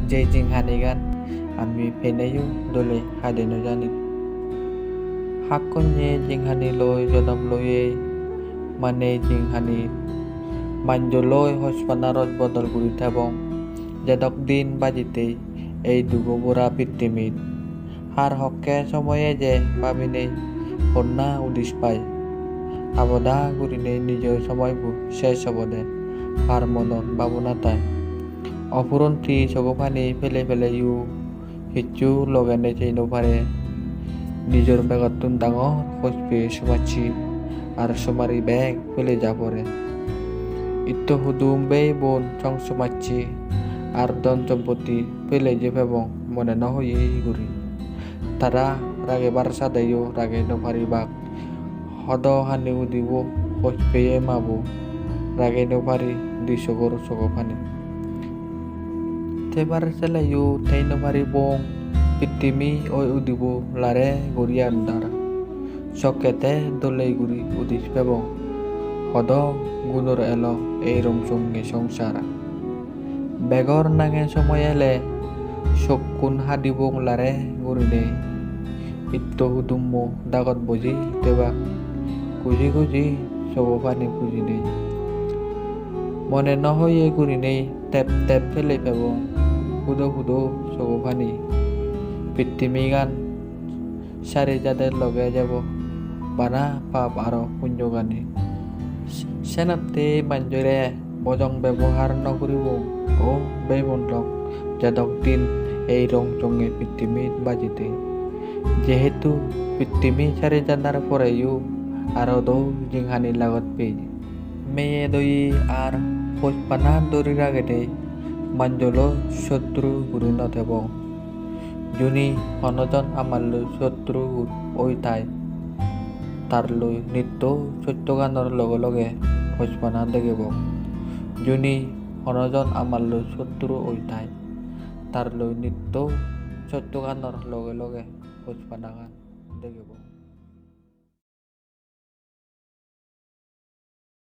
jinghani gan ami penayu dole hadeno janit hakonye jinghani loy jodam loye mane jinghani manjoloi hospanarot bodol guri tabong jadok din bajite এই দুগোবরা পৃথিবীত হার হকে সময়ে যে পাবিনে কন্যা উদিস পায় আবদা গুরিনে নিজের সময়বোৰ শেষ হবদে আর মনত ভাবনা তাই অফুরন্তি চকুপানি ফেলে ফেলে ইউ হিচু লগানে চাই নপারে নিজের বেগতুন ডাঙর খোঁজপে সুমাচ্ছি আর সুমারি ব্যাগ ফেলে যা পরে ইত্য হুদুম বে বোন চং সুমাচ্ছি আর ধন সম্পত্তি ফেলে যে ফেবং মনে নহয়ে গুরি তারা রাগে বারসা দেয় রাগে নপারি বাক হদ হানি উদিব খোঁজ পেয়ে মাবো রাগে নপারি দি সগর সগফানি তেবার সেলাইও তাই নপারি বং পিতিমি ওই উদিব লারে গড়ি আন্দার সকতে দলে গুরি উদিস ফেবং হদ গুণর এলো এই রংসঙ্গে সংসারা বেগর নাঙে সময় এলে চকুন হাদিবং লারে গুরিনে ইত্য হুদুম্ম দাগত বজি তেবা খুঁজি খুঁজি সগফানি খুঁজি নেই মনে নহয়ে গুরিনে টেপ টেপ ফেলে ফেবং হুদো হুদো সগফানি পৃথিবী গান সারি যাদের লগে যাব বানা পাপ আরো পুঞ্জগানি সেনাতে বাঞ্জরে বজং ব্যবহার নকরিব ও বেমন্ডক যাদক দিন এই রং চঙে পৃথিবীত বাজিতে যেহেতু পৃথিবী সারি জানার পরেও আরো দৌ জিংহানি লাগত পেয়ে মেয়ে দই আর পোষপানা দড়ি রাগেতে মাঞ্জলো শত্রু গুরু নথেব জুনি হনজন আমালৈ শত্রু ওই ঠাই তার লৈ নিত্য সত্য গানৰ লগে লগে পোষপানা দেখিব জুনি হনজন আমালৈ শত্রু ওই ঠাই তার লৈ নিত্য সত্য গানৰ লগে লগে পোষপানা গান দেখিব।